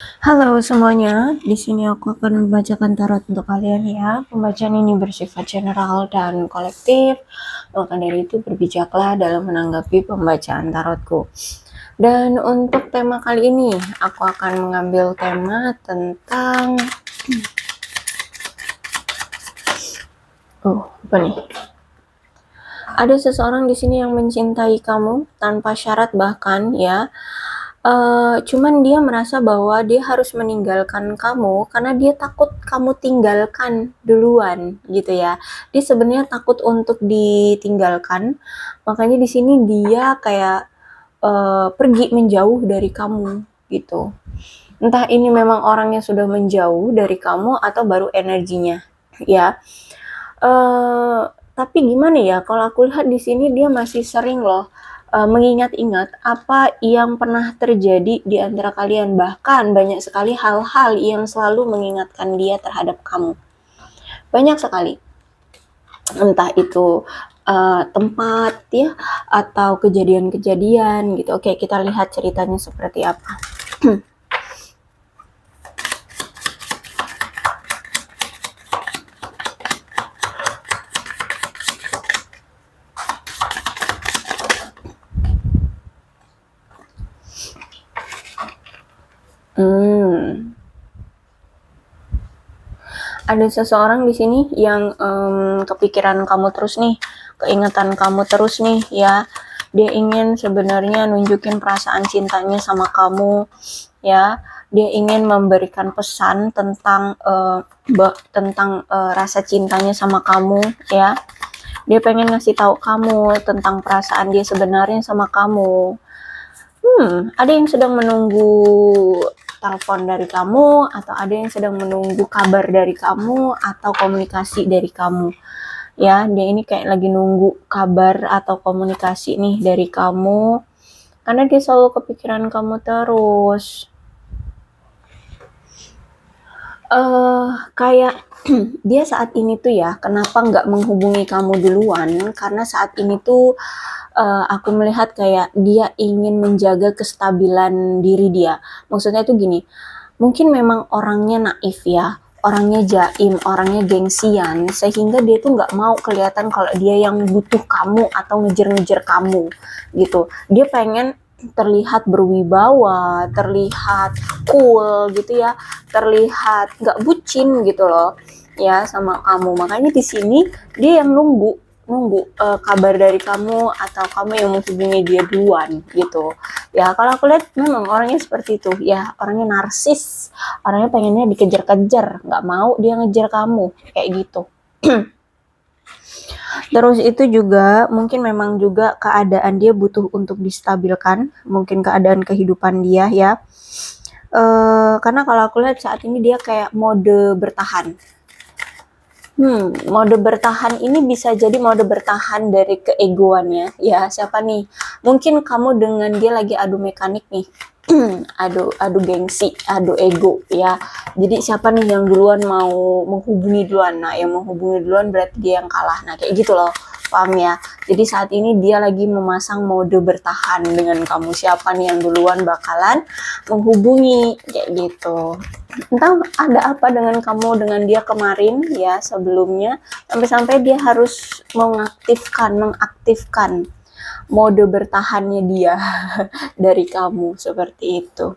Halo semuanya, di sini aku akan membacakan tarot untuk kalian ya. Pembacaan ini bersifat general dan kolektif. Maka dari itu berbijaklah dalam menanggapi pembacaan tarotku. Dan untuk tema kali ini, aku akan mengambil tema tentang apa nih? Ada seseorang di sini yang mencintai kamu tanpa syarat bahkan ya. Cuman dia merasa bahwa dia harus meninggalkan kamu karena dia takut kamu tinggalkan duluan gitu ya. Dia sebenarnya takut untuk ditinggalkan, makanya di sini dia kayak pergi menjauh dari kamu gitu. Entah ini memang orangnya sudah menjauh dari kamu atau baru energinya ya. Eh, tapi gimana ya? Kalau aku lihat di sini dia masih sering loh mengingat-ingat apa yang pernah terjadi di antara kalian. Bahkan banyak sekali hal-hal yang selalu mengingatkan dia terhadap kamu. Banyak sekali. Entah itu tempat ya atau kejadian-kejadian gitu. Oke, kita lihat ceritanya seperti apa. Ada seseorang di sini yang kepikiran kamu terus nih, keingatan kamu terus nih ya. Dia ingin sebenarnya nunjukin perasaan cintanya sama kamu ya. Dia ingin memberikan pesan tentang rasa cintanya sama kamu ya. Dia pengen ngasih tahu kamu tentang perasaan dia sebenarnya sama kamu. Ada yang sedang menunggu telepon dari kamu, atau ada yang sedang menunggu kabar dari kamu, atau komunikasi dari kamu. Ya, dia ini kayak lagi nunggu kabar atau komunikasi nih dari kamu, karena dia selalu kepikiran kamu terus. Kayak dia saat ini tuh ya, kenapa nggak menghubungi kamu duluan? Karena saat ini tuh aku melihat kayak dia ingin menjaga kestabilan diri dia. Maksudnya itu gini, mungkin memang orangnya naif ya, orangnya jaim, orangnya gengsian, sehingga dia tuh nggak mau kelihatan kalau dia yang butuh kamu atau ngejar-ngejar kamu gitu. Dia pengen terlihat berwibawa, terlihat cool gitu ya, terlihat nggak bucin gitu loh ya sama kamu. Makanya di sini dia yang nunggu kabar dari kamu atau kamu yang menghubungi dia duluan gitu ya. Kalau aku lihat memang orangnya seperti itu ya, orangnya narsis, orangnya pengennya dikejar-kejar, nggak mau dia ngejar kamu kayak gitu. Terus itu juga mungkin memang juga keadaan dia butuh untuk distabilkan, mungkin keadaan kehidupan dia ya. Karena kalau aku lihat saat ini dia kayak mode bertahan. Mode bertahan ini bisa jadi mode bertahan dari keegoannya ya. Siapa nih? Mungkin kamu dengan dia lagi adu mekanik nih. adu gengsi, adu ego ya. Jadi siapa nih yang duluan mau menghubungi duluan? Nah, yang menghubungi duluan berarti dia yang kalah. Nah, kayak gitu loh. Paham ya? Jadi saat ini dia lagi memasang mode bertahan dengan kamu. Siapa nih yang duluan bakalan menghubungi kayak gitu. Entah ada apa dengan kamu dengan dia kemarin ya sebelumnya sampai-sampai dia harus mengaktifkan mode bertahannya dia dari kamu seperti itu.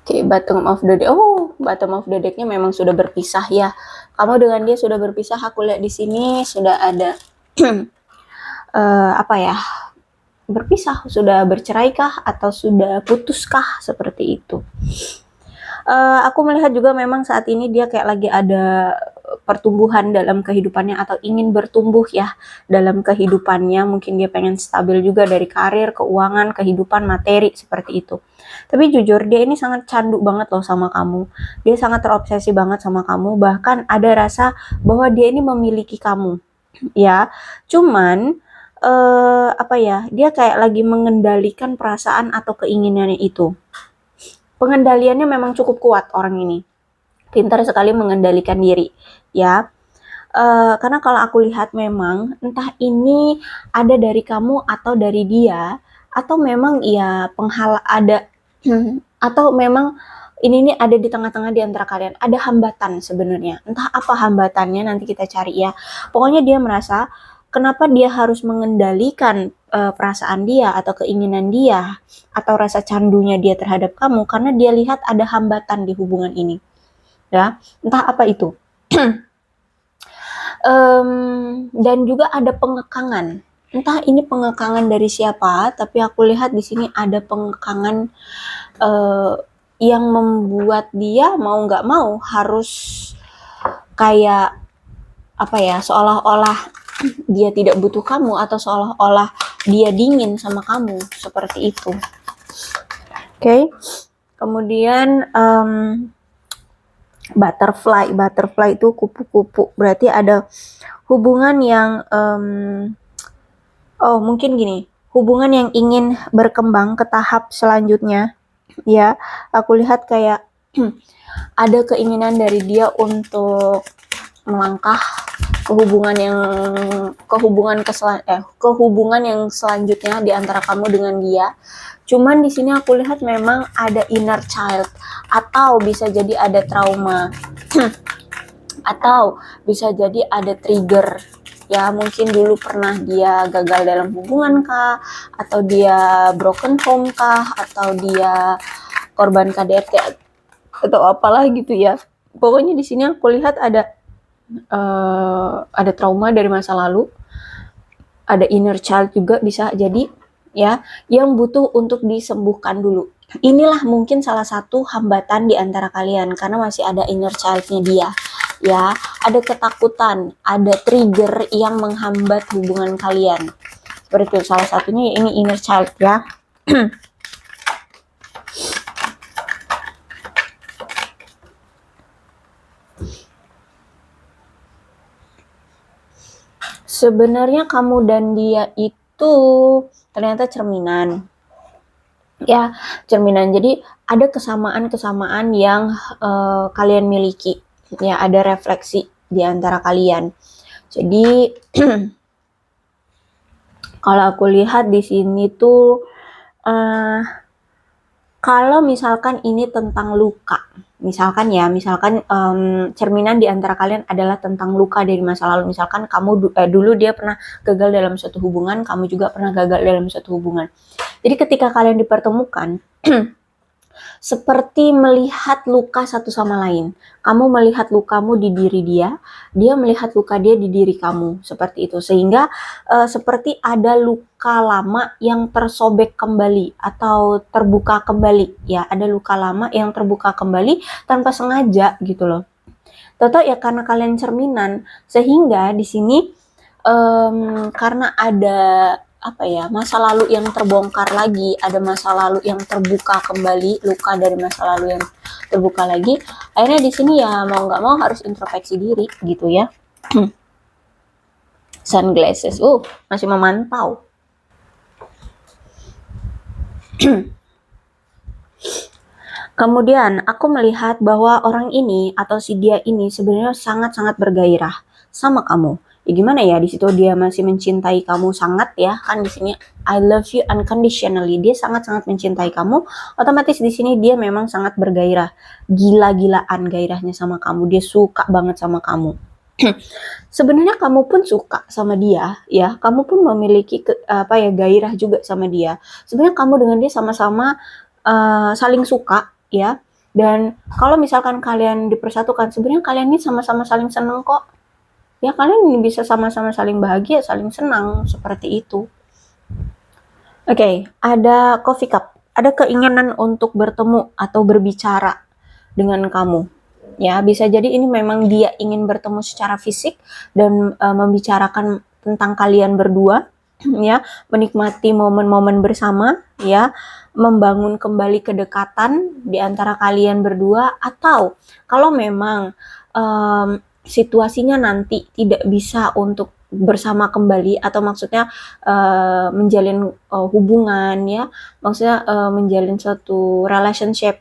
Oke, bottom of the deck. Oh, bottom of the decknya memang sudah berpisah ya. Kamu dengan dia sudah berpisah. Aku lihat di sini sudah ada apa ya? Berpisah, sudah bercerai kah atau sudah putus kah seperti itu. Aku melihat juga memang saat ini dia kayak lagi ada pertumbuhan dalam kehidupannya atau ingin bertumbuh ya dalam kehidupannya. Mungkin dia pengen stabil juga dari karir, keuangan, kehidupan, materi seperti itu. Tapi jujur dia ini sangat candu banget loh sama kamu. Dia sangat terobsesi banget sama kamu. Bahkan ada rasa bahwa dia ini memiliki kamu. Ya, cuman apa ya? Dia kayak lagi mengendalikan perasaan atau keinginannya itu. Pengendaliannya memang cukup kuat orang ini. Pintar sekali mengendalikan diri, ya. Karena kalau aku lihat memang entah ini ada dari kamu atau dari dia atau memang ya ada Atau memang ini nih ada di tengah-tengah di antara kalian, ada hambatan sebenarnya. Entah apa hambatannya nanti kita cari ya. Pokoknya dia merasa kenapa dia harus mengendalikan perasaan dia atau keinginan dia atau rasa candunya dia terhadap kamu karena dia lihat ada hambatan di hubungan ini. Ya, entah apa itu. Dan juga ada pengekangan. Entah ini pengekangan dari siapa, tapi aku lihat di sini ada pengekangan yang membuat dia mau nggak mau harus kayak apa ya, seolah-olah dia tidak butuh kamu atau seolah-olah dia dingin sama kamu, seperti itu. Oke. Kemudian butterfly itu kupu-kupu, berarti ada hubungan yang mungkin gini, hubungan yang ingin berkembang ke tahap selanjutnya. Ya, aku lihat kayak ada keinginan dari dia untuk melangkah ke hubungan yang selanjutnya di antara kamu dengan dia. Cuman di sini aku lihat memang ada inner child atau bisa jadi ada trauma atau bisa jadi ada trigger. Ya, mungkin dulu pernah dia gagal dalam hubungan kah, atau dia broken home kah, atau dia korban KDRT atau apalah gitu ya. Pokoknya di sini aku lihat ada trauma dari masa lalu, ada inner child juga bisa jadi ya, yang butuh untuk disembuhkan dulu. Inilah mungkin salah satu hambatan di antara kalian karena masih ada inner child-nya dia. Ya, ada ketakutan, ada trigger yang menghambat hubungan kalian. Seperti itu, salah satunya ini inner child ya. Sebenarnya kamu dan dia itu ternyata cerminan. Ya, cerminan. Jadi ada kesamaan-kesamaan yang kalian miliki. Ya, ada refleksi di antara kalian. Jadi kalau aku lihat di sini tuh kalau misalkan ini tentang luka, misalkan cerminan di antara kalian adalah tentang luka dari masa lalu. Misalkan kamu dulu dia pernah gagal dalam suatu hubungan, kamu juga pernah gagal dalam suatu hubungan. Jadi ketika kalian dipertemukan seperti melihat luka satu sama lain. Kamu melihat lukamu di diri dia, dia melihat luka dia di diri kamu, seperti itu. Sehingga seperti ada luka lama yang tersobek kembali atau terbuka kembali. Ya, ada luka lama yang terbuka kembali tanpa sengaja gitu loh. Tahu ya karena kalian cerminan, sehingga di sini karena ada masa lalu yang terbongkar lagi, ada masa lalu yang terbuka kembali, luka dari masa lalu yang terbuka lagi, akhirnya di sini ya mau nggak mau harus introspeksi diri gitu ya. Sunglasses, masih memantau. Kemudian aku melihat bahwa orang ini atau si dia ini sebenarnya sangat-sangat bergairah sama kamu. Ya gimana ya, di situ dia masih mencintai kamu sangat ya, kan di sini I love you unconditionally. Dia sangat-sangat mencintai kamu. Otomatis di sini dia memang sangat bergairah. Gila-gilaan gairahnya sama kamu. Dia suka banget sama kamu. Sebenarnya kamu pun suka sama dia ya. Kamu pun memiliki gairah juga sama dia. Sebenarnya kamu dengan dia sama-sama saling suka ya. Dan kalau misalkan kalian dipersatukan, sebenarnya kalian ini sama-sama saling seneng kok. Ya kalian bisa sama-sama saling bahagia, saling senang, seperti itu. Oke, ada coffee cup. Ada keinginan untuk bertemu atau berbicara dengan kamu. Ya, bisa jadi ini memang dia ingin bertemu secara fisik dan membicarakan tentang kalian berdua, ya, menikmati momen-momen bersama, ya, membangun kembali kedekatan di antara kalian berdua, atau kalau memang situasinya nanti tidak bisa untuk bersama kembali atau maksudnya menjalin hubungan ya, maksudnya menjalin suatu relationship,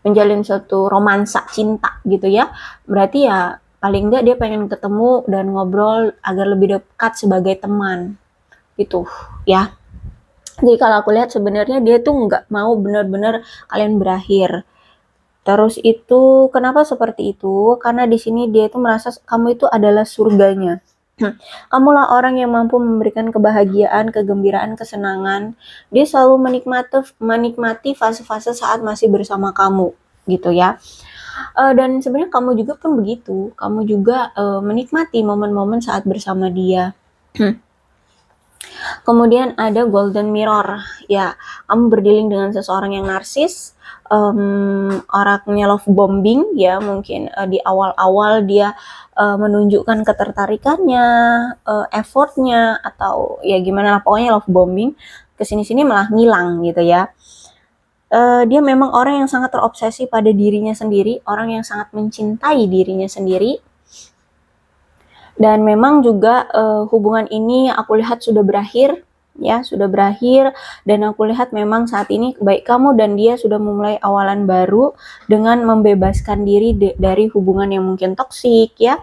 menjalin suatu romansa cinta gitu ya, berarti ya paling enggak dia pengen ketemu dan ngobrol agar lebih dekat sebagai teman gitu ya. Jadi kalau aku lihat sebenarnya dia tuh nggak mau benar-benar kalian berakhir. Terus itu kenapa seperti itu? Karena di sini dia itu merasa kamu itu adalah surganya. Kamulah orang yang mampu memberikan kebahagiaan, kegembiraan, kesenangan. Dia selalu menikmati fase-fase saat masih bersama kamu, gitu ya. Dan sebenarnya kamu juga pun begitu. Kamu juga menikmati momen-momen saat bersama dia. Kemudian ada golden mirror, ya, kamu berdealing dengan seseorang yang narsis, orangnya love bombing, ya, mungkin di awal-awal dia menunjukkan ketertarikannya, effortnya, atau ya gimana lah, pokoknya love bombing, kesini-sini malah ngilang gitu ya. Dia memang orang yang sangat terobsesi pada dirinya sendiri, orang yang sangat mencintai dirinya sendiri, dan memang juga hubungan ini aku lihat sudah berakhir, ya, sudah berakhir, dan aku lihat memang saat ini baik kamu dan dia sudah memulai awalan baru dengan membebaskan diri dari hubungan yang mungkin toksik, ya.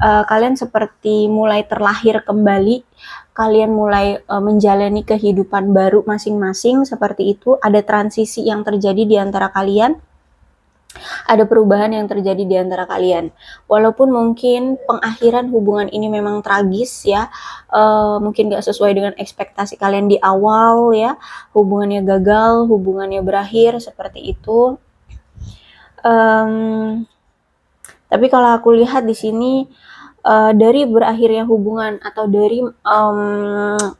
Kalian seperti mulai terlahir kembali, kalian mulai menjalani kehidupan baru masing-masing, seperti itu. Ada transisi yang terjadi di antara kalian, ada perubahan yang terjadi di antara kalian. Walaupun mungkin pengakhiran hubungan ini memang tragis, ya, mungkin gak sesuai dengan ekspektasi kalian di awal, ya, hubungannya gagal, hubungannya berakhir, seperti itu. Tapi kalau aku lihat di sini, dari berakhirnya hubungan atau dari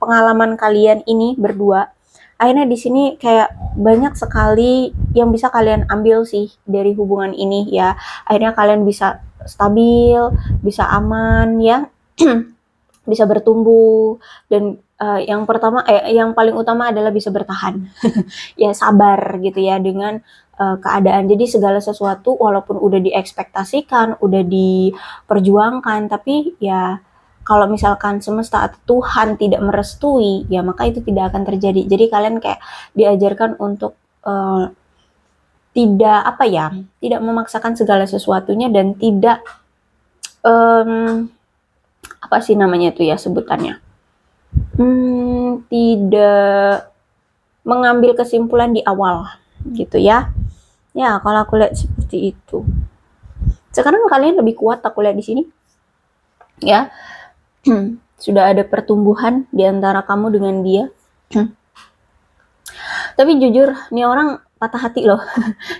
pengalaman kalian ini berdua, akhirnya di sini kayak banyak sekali yang bisa kalian ambil sih dari hubungan ini, ya. Akhirnya kalian bisa stabil, bisa aman, ya. Bisa bertumbuh, dan yang paling utama adalah bisa bertahan. Ya, sabar gitu ya dengan keadaan. Jadi segala sesuatu walaupun udah diekspektasikan, udah diperjuangkan, tapi ya kalau misalkan semesta atau Tuhan tidak merestui, ya maka itu tidak akan terjadi. Jadi kalian kayak diajarkan untuk tidak apa ya, tidak memaksakan segala sesuatunya, dan tidak apa sih namanya itu ya sebutannya, tidak mengambil kesimpulan di awal gitu ya. Ya, kalau aku lihat seperti itu. Sekarang kalian lebih kuat aku lihat di sini. Ya. Sudah ada pertumbuhan di antara kamu dengan dia. Tapi jujur, nih orang patah hati loh.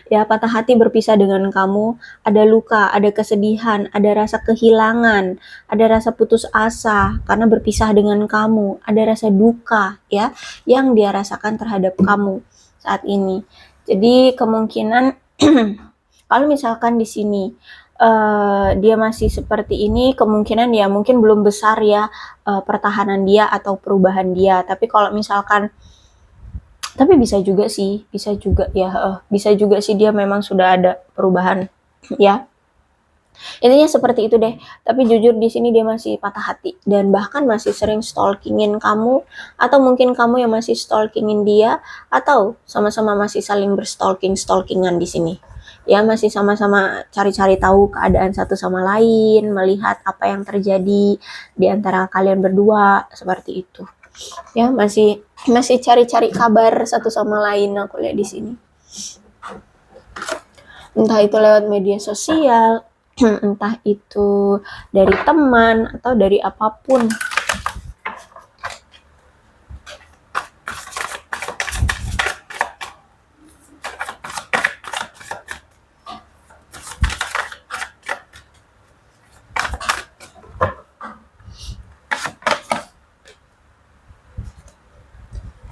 Ya, patah hati berpisah dengan kamu. Ada luka, ada kesedihan, ada rasa kehilangan, ada rasa putus asa karena berpisah dengan kamu. Ada rasa duka, ya, yang dia rasakan terhadap kamu saat ini. Jadi kemungkinan kalau misalkan di sini dia masih seperti ini, kemungkinan ya mungkin belum besar ya pertahanan dia atau perubahan dia. Tapi kalau misalkan, tapi bisa juga sih ya, bisa juga sih dia memang sudah ada perubahan, ya. Intinya seperti itu deh. Tapi jujur di sini dia masih patah hati dan bahkan masih sering stalkingin kamu, atau mungkin kamu yang masih stalkingin dia, atau sama-sama masih saling berstalkingan di sini. Ya, masih sama-sama cari-cari tahu keadaan satu sama lain, melihat apa yang terjadi di antara kalian berdua, seperti itu. Ya, masih cari-cari kabar satu sama lain aku lihat di sini. Entah itu lewat media sosial, entah itu dari teman atau dari apapun.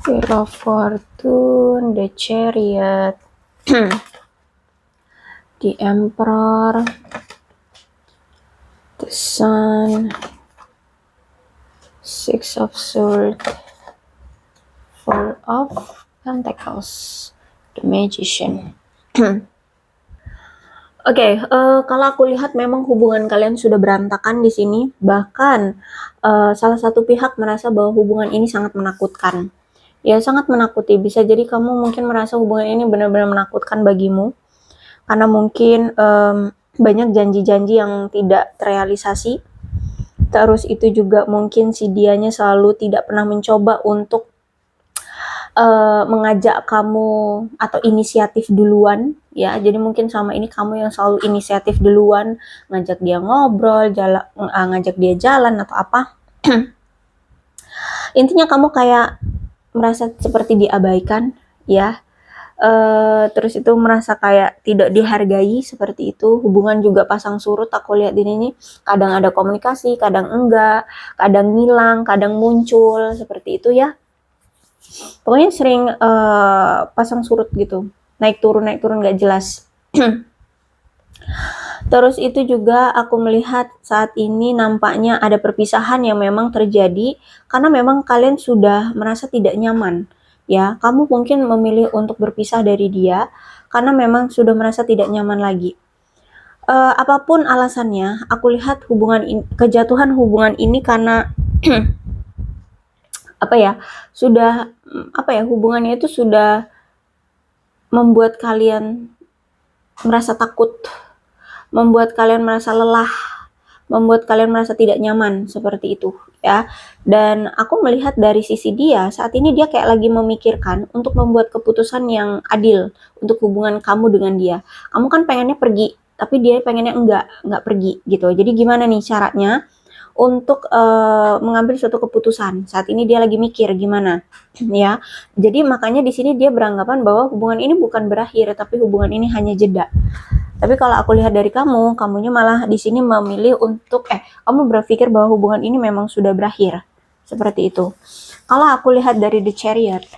Wheel of Fortune, the Chariot, the Emperor, the Sun, Six of Swords, Four of Pentacles, the Magician. Oke, kalau aku lihat memang hubungan kalian sudah berantakan di sini. Bahkan salah satu pihak merasa bahwa hubungan ini sangat menakutkan. Ya, sangat menakuti. Bisa jadi kamu mungkin merasa hubungan ini benar-benar menakutkan bagimu, karena mungkin banyak janji-janji yang tidak terrealisasi. Terus itu juga mungkin si dianya selalu tidak pernah mencoba untuk mengajak kamu atau inisiatif duluan ya. Jadi mungkin selama ini kamu yang selalu inisiatif duluan, ngajak dia ngobrol, ngajak dia jalan atau apa. Intinya kamu kayak merasa seperti diabaikan ya. Terus itu merasa kayak tidak dihargai seperti itu. Hubungan juga pasang surut, aku lihat ini kadang ada komunikasi, kadang enggak, kadang ngilang, kadang muncul seperti itu ya. Pokoknya sering pasang surut gitu, naik turun nggak jelas. Terus itu juga aku melihat saat ini nampaknya ada perpisahan yang memang terjadi karena memang kalian sudah merasa tidak nyaman ya. Kamu mungkin memilih untuk berpisah dari dia karena memang sudah merasa tidak nyaman lagi. Apapun alasannya, aku lihat kejatuhan hubungan ini karena apa ya, sudah apa ya, hubungannya itu sudah membuat kalian merasa takut, membuat kalian merasa lelah, membuat kalian merasa tidak nyaman seperti itu ya. Dan aku melihat dari sisi dia, saat ini dia kayak lagi memikirkan untuk membuat keputusan yang adil untuk hubungan kamu dengan dia. Kamu kan pengennya pergi, tapi dia pengennya enggak pergi gitu. Jadi gimana nih caranya untuk mengambil suatu keputusan? Saat ini dia lagi mikir gimana ya. Jadi makanya di sini dia beranggapan bahwa hubungan ini bukan berakhir, tapi hubungan ini hanya jeda. Tapi kalau aku lihat dari kamunya malah di sini memilih untuk kamu berpikir bahwa hubungan ini memang sudah berakhir. Seperti itu. Kalau aku lihat dari The Chariot,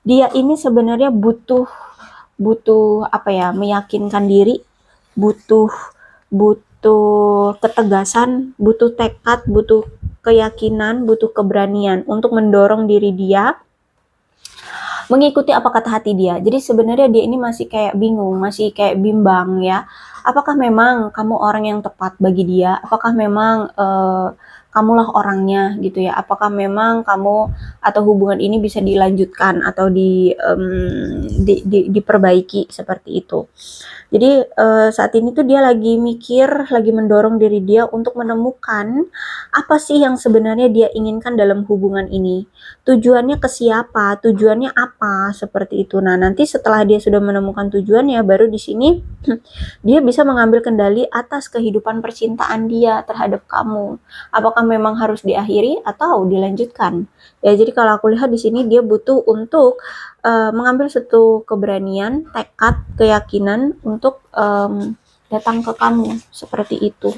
dia ini sebenarnya butuh apa ya, meyakinkan diri, butuh ketegasan, butuh tekad, butuh keyakinan, butuh keberanian untuk mendorong diri dia mengikuti apa kata hati dia. Jadi sebenarnya dia ini masih kayak bingung, masih kayak bimbang ya. Apakah memang kamu orang yang tepat bagi dia? Apakah memang kamulah orangnya gitu ya? Apakah memang kamu atau hubungan ini bisa dilanjutkan atau diperbaiki seperti itu? Jadi saat ini tuh dia lagi mikir, lagi mendorong diri dia untuk menemukan apa sih yang sebenarnya dia inginkan dalam hubungan ini. Tujuannya ke siapa, tujuannya apa, seperti itu. Nah, nanti setelah dia sudah menemukan tujuannya, baru di sini dia bisa mengambil kendali atas kehidupan percintaan dia terhadap kamu. Apakah memang harus diakhiri atau dilanjutkan? Ya, jadi kalau aku lihat di sini dia butuh untuk mengambil suatu keberanian, tekad, keyakinan untuk datang ke kamu seperti itu.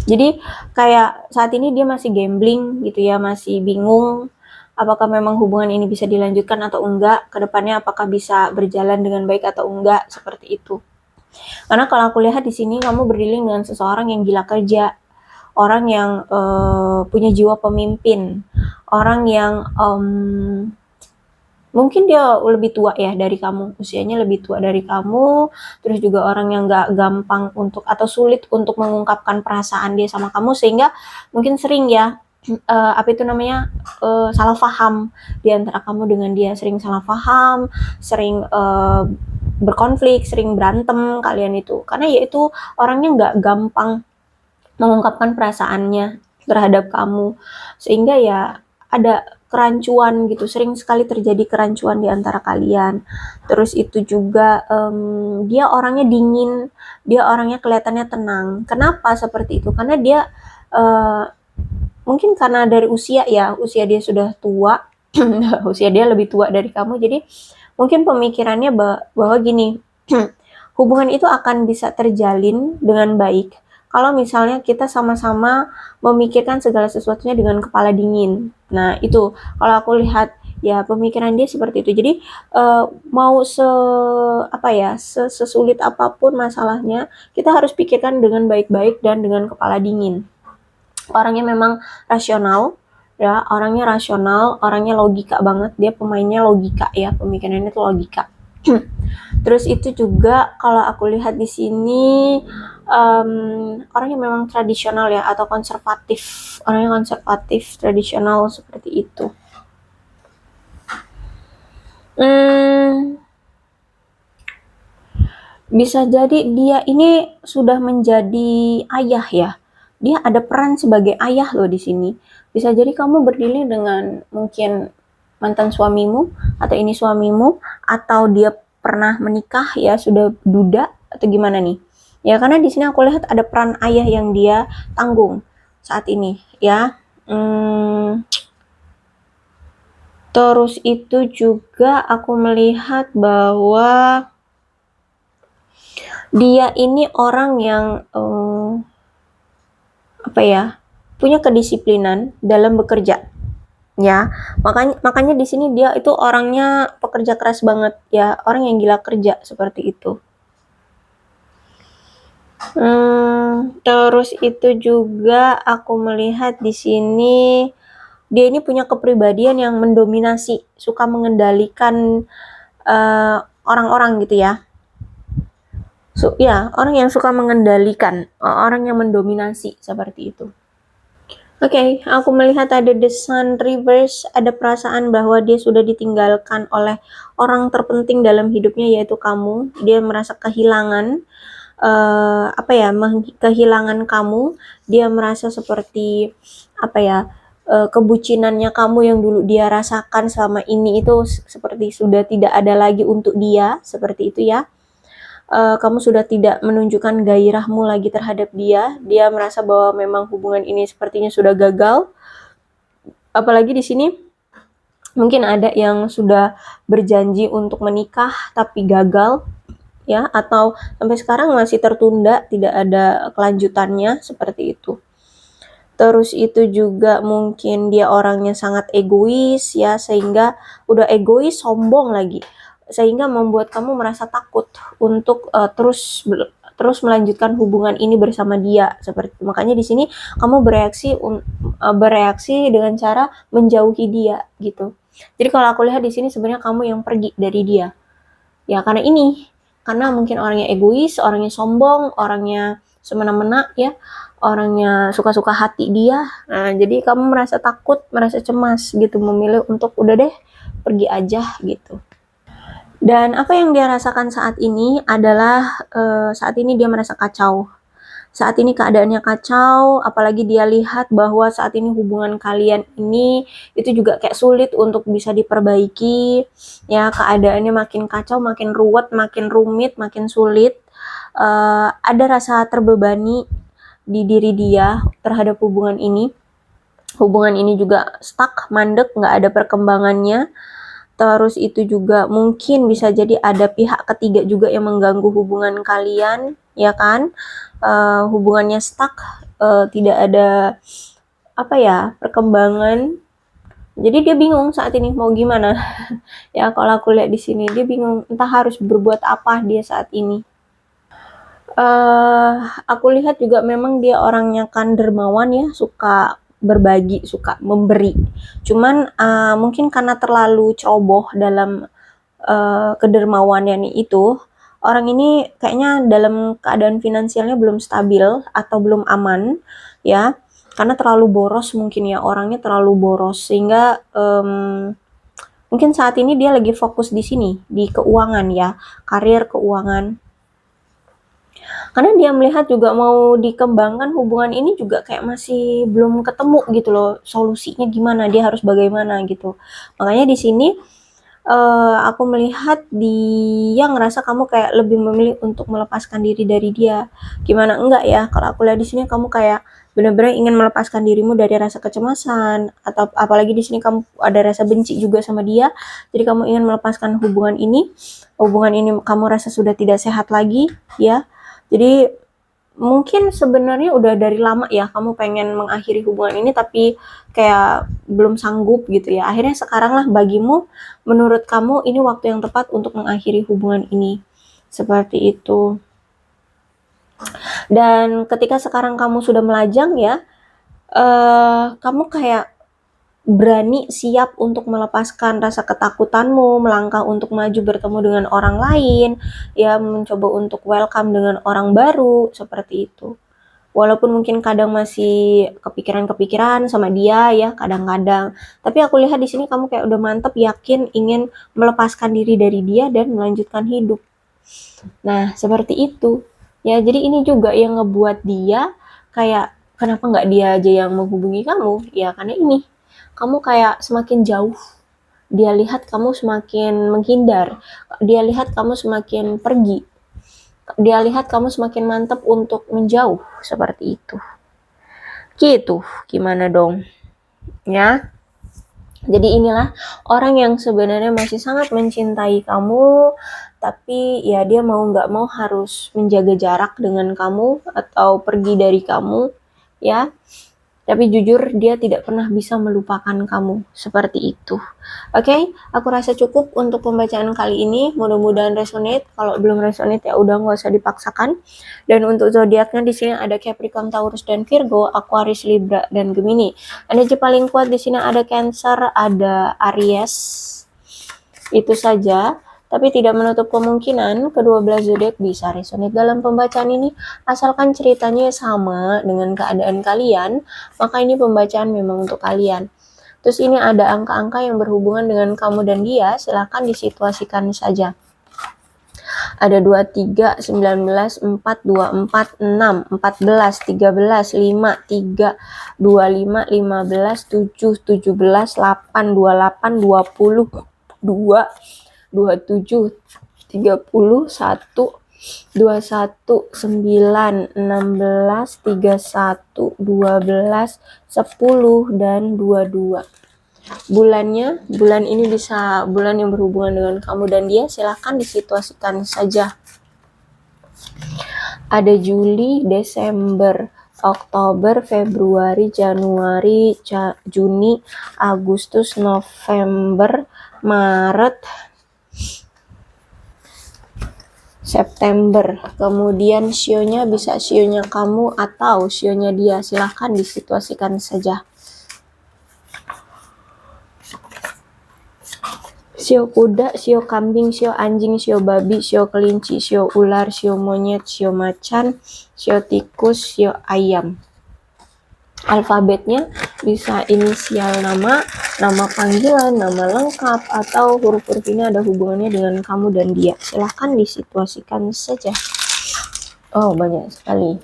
Jadi kayak saat ini dia masih gambling gitu ya, masih bingung apakah memang hubungan ini bisa dilanjutkan atau enggak, kedepannya apakah bisa berjalan dengan baik atau enggak, seperti itu. Karena kalau aku lihat di sini kamu berdealing dengan seseorang yang gila kerja, orang yang punya jiwa pemimpin, orang yang mungkin dia lebih tua ya dari kamu, usianya lebih tua dari kamu, terus juga orang yang gak gampang untuk atau sulit untuk mengungkapkan perasaan dia sama kamu, sehingga mungkin sering ya salah paham di antara kamu dengan dia, sering salah paham, sering berkonflik, sering berantem kalian itu, karena ya itu orangnya gak gampang mengungkapkan perasaannya terhadap kamu, sehingga ya ada kerancuan gitu, sering sekali terjadi kerancuan di antara kalian. Terus itu juga dia orangnya dingin, dia orangnya kelihatannya tenang. Kenapa seperti itu? Karena dia mungkin karena dari usia ya, usia dia sudah tua, usia dia lebih tua dari kamu, jadi mungkin pemikirannya bahwa gini, hubungan itu akan bisa terjalin dengan baik kalau misalnya kita sama-sama memikirkan segala sesuatunya dengan kepala dingin. Nah, itu kalau aku lihat ya pemikiran dia seperti itu. Jadi mau sesulit apapun masalahnya, kita harus pikirkan dengan baik-baik dan dengan kepala dingin. Orangnya memang rasional, ya, orangnya logika banget, dia pemainnya logika ya, pemikirannya itu logika. Terus itu juga kalau aku lihat di sini orangnya memang tradisional ya, atau konservatif, orangnya konservatif, tradisional seperti itu. Bisa jadi dia ini sudah menjadi ayah ya, dia ada peran sebagai ayah loh di sini. Bisa jadi kamu berdiri dengan mungkin mantan suamimu, atau ini suamimu, atau dia pernah menikah ya, sudah duda, atau gimana nih? Ya karena di sini aku lihat ada peran ayah yang dia tanggung saat ini ya. Terus itu juga aku melihat bahwa dia ini orang yang punya kedisiplinan dalam bekerja ya. Makanya di sini dia itu orangnya pekerja keras banget ya, orang yang gila kerja seperti itu. Terus itu juga aku melihat di sini dia ini punya kepribadian yang mendominasi, suka mengendalikan orang-orang gitu ya. Orang yang suka mengendalikan, orang yang mendominasi seperti itu. Oke, aku melihat ada the sun reverse, ada perasaan bahwa dia sudah ditinggalkan oleh orang terpenting dalam hidupnya, yaitu kamu. Dia merasa kehilangan, kehilangan kamu. Dia merasa seperti kebucinannya kamu yang dulu dia rasakan selama ini itu seperti sudah tidak ada lagi untuk dia, seperti itu ya. Kamu sudah tidak menunjukkan gairahmu lagi terhadap dia. Dia merasa bahwa memang hubungan ini sepertinya sudah gagal. Apalagi di sini mungkin ada yang sudah berjanji untuk menikah tapi gagal ya, atau sampai sekarang masih tertunda, tidak ada kelanjutannya seperti itu. Terus itu juga mungkin dia orangnya sangat egois ya, sehingga udah egois, sombong lagi, sehingga membuat kamu merasa takut untuk terus melanjutkan hubungan ini bersama dia seperti itu. Makanya di sini kamu bereaksi dengan cara menjauhi dia gitu. Jadi kalau aku lihat di sini sebenarnya kamu yang pergi dari dia ya, karena mungkin orangnya egois, orangnya sombong, orangnya semena-mena ya, orangnya suka-suka hati dia. Nah, jadi kamu merasa takut, merasa cemas gitu, memilih untuk udah deh pergi aja gitu. Dan apa yang dia rasakan saat ini adalah saat ini dia merasa kacau. Saat ini keadaannya kacau, apalagi dia lihat bahwa saat ini hubungan kalian ini itu juga kayak sulit untuk bisa diperbaiki. Ya, keadaannya makin kacau, makin ruwet, makin rumit, makin sulit. Ada rasa terbebani di diri dia terhadap hubungan ini. Hubungan ini juga stuck, mandek, nggak ada perkembangannya. Terus itu juga mungkin bisa jadi ada pihak ketiga juga yang mengganggu hubungan kalian, ya kan? Hubungannya stuck, tidak ada perkembangan. Jadi dia bingung saat ini mau gimana. Ya kalau aku lihat di sini dia bingung entah harus berbuat apa dia saat ini. Aku lihat juga memang dia orangnya kan dermawan ya, suka berbagi, suka memberi. Cuman mungkin karena terlalu ceroboh dalam kedermawannya itu, orang ini kayaknya dalam keadaan finansialnya belum stabil atau belum aman ya, karena terlalu boros mungkin ya, orangnya terlalu boros sehingga mungkin saat ini dia lagi fokus di sini, di keuangan ya, karir, keuangan. Karena dia melihat juga mau dikembangkan hubungan ini juga kayak masih belum ketemu gitu loh, solusinya gimana, dia harus bagaimana gitu. Makanya di sini aku melihat dia ngerasa kamu kayak lebih memilih untuk melepaskan diri dari dia. Gimana enggak ya, kalau aku lihat di sini kamu kayak benar-benar ingin melepaskan dirimu dari rasa kecemasan, atau apalagi di sini kamu ada rasa benci juga sama dia. Jadi kamu ingin melepaskan hubungan ini kamu rasa sudah tidak sehat lagi ya. Jadi mungkin sebenarnya udah dari lama ya kamu pengen mengakhiri hubungan ini tapi kayak belum sanggup gitu ya. Akhirnya sekarang lah bagimu, menurut kamu ini waktu yang tepat untuk mengakhiri hubungan ini. Seperti itu. Dan ketika sekarang kamu sudah melajang ya, kamu kayak berani, siap untuk melepaskan rasa ketakutanmu, melangkah untuk maju bertemu dengan orang lain, ya mencoba untuk welcome dengan orang baru, seperti itu. Walaupun mungkin kadang masih kepikiran-kepikiran sama dia ya, kadang-kadang. Tapi aku lihat di sini kamu kayak udah mantep, yakin, ingin melepaskan diri dari dia dan melanjutkan hidup. Nah, seperti itu. Ya, jadi ini juga yang ngebuat dia kayak Kenapa nggak dia aja yang menghubungi kamu? Ya karena ini, kamu kayak semakin jauh. Dia lihat kamu semakin menghindar. Dia lihat kamu semakin pergi. Dia lihat kamu semakin mantap untuk menjauh. Seperti itu. Gitu, gimana dong? Ya. Jadi inilah orang yang sebenarnya masih sangat mencintai kamu, tapi ya dia mau nggak mau harus menjaga jarak dengan kamu atau pergi dari kamu, ya. Tapi jujur dia tidak pernah bisa melupakan kamu, seperti itu. Oke, aku rasa cukup untuk pembacaan kali ini. Mudah-mudahan resonate. Kalau belum resonate ya udah nggak usah dipaksakan. Dan untuk zodiaknya di sini ada Capricorn, Taurus, dan Virgo, Aquarius, Libra, dan Gemini. Energi paling kuat di sini ada Cancer, ada Aries. Itu saja. Tapi tidak menutup kemungkinan kedua belas zodiak bisa resonate dalam pembacaan ini, asalkan ceritanya sama dengan keadaan kalian, maka ini pembacaan memang untuk kalian. Terus ini ada angka-angka yang berhubungan dengan kamu dan dia, silahkan disituasikan saja. Ada 23, 19, 4, 24, 6, 14, 13, 5, 3, 25, 15, 7, 17, 8, 28, 20, 2, 27, 30, 1, 21, 9, 16, 31, 12, 10, dan 22. Bulannya, bulan ini bisa bulan yang berhubungan dengan kamu dan dia, silahkan disituasikan saja. Ada Juli, Desember, Oktober, Februari, Januari, Juni, Agustus, November, Maret, September. Kemudian sionya bisa sionya kamu atau sionya dia, silahkan disituasikan saja. Sio kuda, sio kambing, sio anjing, sio babi, sio kelinci, sio ular, sio monyet, sio macan, sio tikus, sio ayam. Alfabetnya bisa inisial nama, nama panggilan, nama lengkap, atau huruf-huruf ini ada hubungannya dengan kamu dan dia. Silahkan disituasikan saja. Oh, banyak sekali.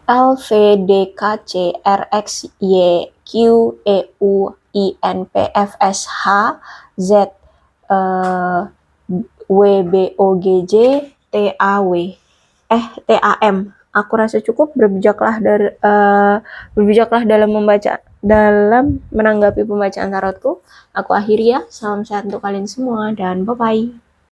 L, V, D, K, C, R, X, Y, Q, E, U, I, N, P, F, S, H, Z, W, B, O, G, J, T, A, W, T, A, M. Aku rasa cukup. Berbijaklah dalam menanggapi pembacaan tarotku. Aku akhiri ya. Salam sehat untuk kalian semua dan bye-bye.